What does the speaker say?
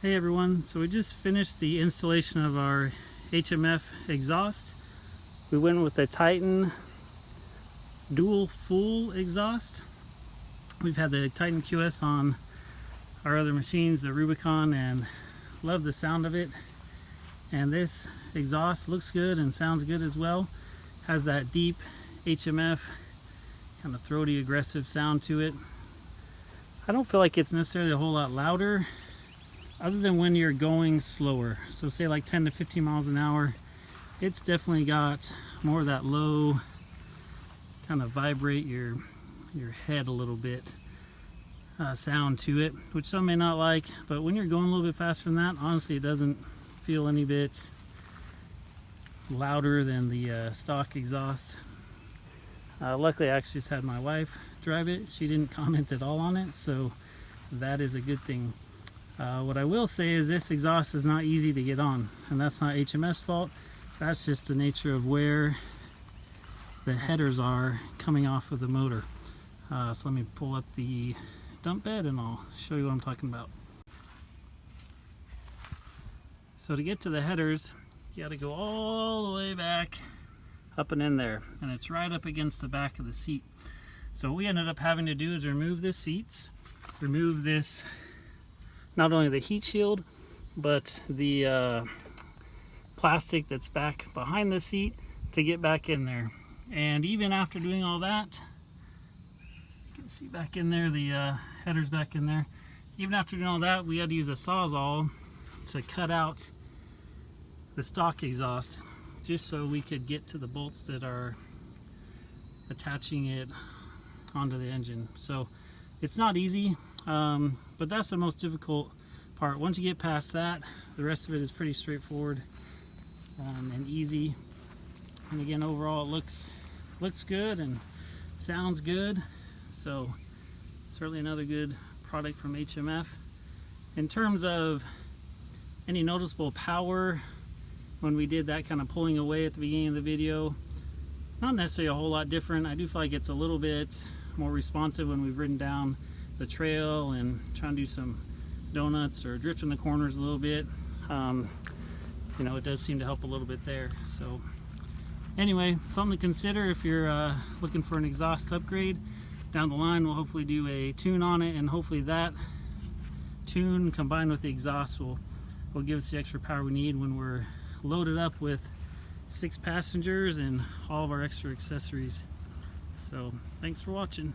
Hey everyone, so we just finished the installation of our HMF exhaust. We went with the Titan dual full exhaust. We've had the Titan QS on our other machines, the Rubicon, and love the sound of it. And this exhaust looks good and sounds good as well. Has that deep HMF kind of throaty aggressive sound to it. I don't feel like it's necessarily a whole lot louder other than when you're going slower. So say like 10 to 15 miles an hour, it's definitely got more of that low kind of vibrate your head a little bit sound to it, which some may not like. But when you're going a little bit faster than that, honestly, it doesn't feel any bit louder than the stock exhaust. Luckily, I actually just had my wife drive it. She didn't comment at all on it, so that is a good thing. What I will say is this exhaust is not easy to get on, and that's not HMF's fault. That's just the nature of where the headers are coming off of the motor. So let me pull up the dump bed and I'll show you what I'm talking about. So to get to the headers, you got to go all the way back up and in there, and it's right up against the back of the seat. So what we ended up having to do is remove the seats, remove this, not only the heat shield, but the plastic that's back behind the seat to get back in there. And even after doing all that, you can see back in there, the header's back in there. Even after doing all that, we had to use a Sawzall to cut out the stock exhaust, just so we could get to the bolts that are attaching it onto the engine. So it's not easy, but that's the most difficult part. Once you get past that, the rest of it is pretty straightforward and easy. And again, overall, it looks good and sounds good. So certainly another good product from HMF. In terms of any noticeable power, when we did that kind of pulling away at the beginning of the video, not necessarily a whole lot different. I do feel like it's a little bit more responsive when we've ridden down the trail and trying to do some donuts or drift in the corners a little bit. You know, it does seem to help a little bit there. So anyway, something to consider if you're looking for an exhaust upgrade. Down the line, we'll hopefully do a tune on it, and hopefully that tune combined with the exhaust will give us the extra power we need when we're loaded up with 6 passengers and all of our extra accessories. So thanks for watching.